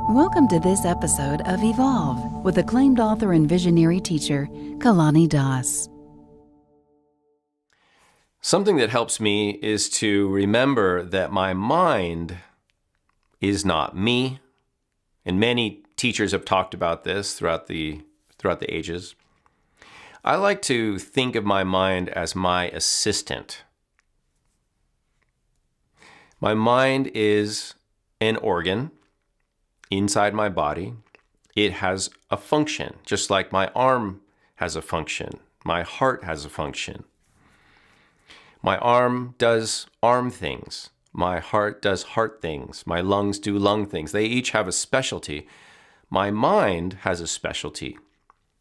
Welcome to this episode of Evolve with acclaimed author and visionary teacher, Kalani. Something that helps me is to remember that my mind is not me. And many teachers have talked about this throughout the ages. I like to think of my mind as my assistant. My mind is an organ inside my body. It has a function, just like my arm has a function. My heart has a function. My arm does arm things. My heart does heart things. My lungs do lung things. They each have a specialty. My mind has a specialty.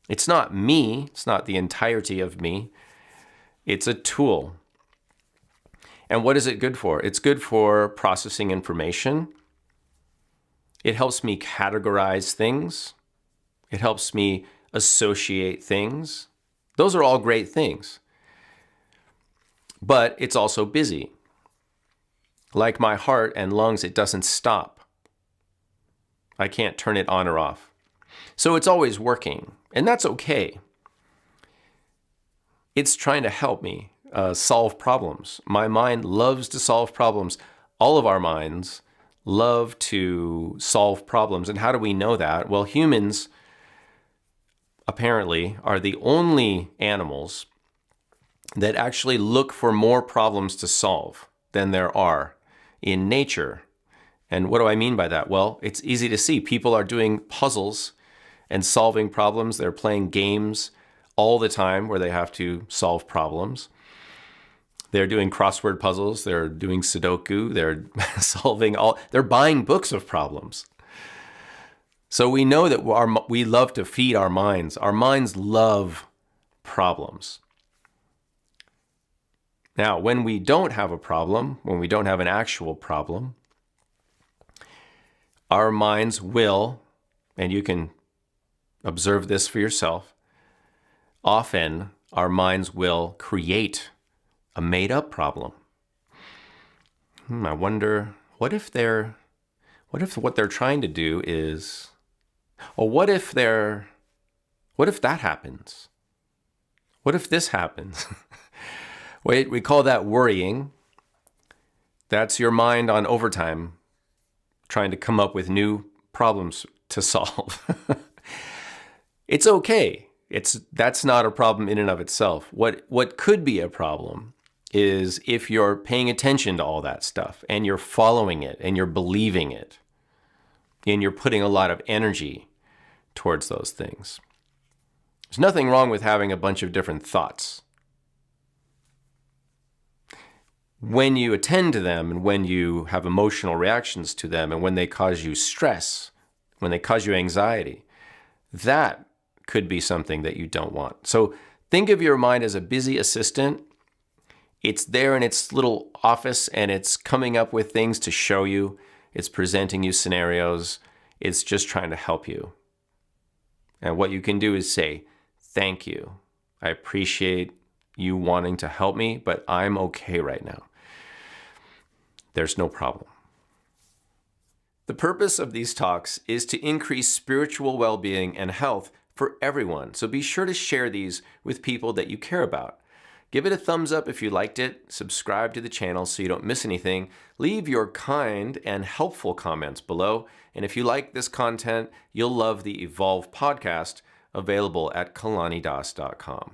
It's not me. It's not the entirety of me. It's a tool. And what is it good for? It's good for processing information. It helps me categorize things. It helps me associate things. Those are all great things. But it's also busy. Like my heart and lungs, it doesn't stop. I can't turn it on or off. So it's always working, and that's okay. It's trying to help me solve problems. My mind loves to solve problems. All of our minds love to solve problems. And how do we know that? Well, humans apparently are the only animals that actually look for more problems to solve than there are in nature. And what do I mean by that? Well, it's easy to see. People are doing puzzles and solving problems. They're playing games all the time where they have to solve problems. They're doing crossword puzzles. They're doing Sudoku. They're they're buying books of problems. So we know that we love to feed our minds. Our minds love problems. Now, when we don't have a problem, when we don't have an actual problem, our minds will, and you can observe this for yourself, often our minds will create a made-up problem. I wonder, what if what they're trying to do is, or what if that happens? What if this happens? Wait, we call that worrying. That's your mind on overtime, trying to come up with new problems to solve. It's okay. That's not a problem in and of itself. What could be a problem is if you're paying attention to all that stuff and you're following it and you're believing it and you're putting a lot of energy towards those things. There's nothing wrong with having a bunch of different thoughts. When you attend to them and when you have emotional reactions to them and when they cause you stress, when they cause you anxiety, that could be something that you don't want. So think of your mind as a busy assistant. It's there in its little office and it's coming up with things to show you. It's presenting you scenarios. It's just trying to help you. And what you can do is say, thank you. I appreciate you wanting to help me, but I'm okay right now. There's no problem. The purpose of these talks is to increase spiritual well-being and health for everyone. So be sure to share these with people that you care about. Give it a thumbs up if you liked it. Subscribe to the channel so you don't miss anything. Leave your kind and helpful comments below. And if you like this content, you'll love the Evolve podcast available at kalanidas.com.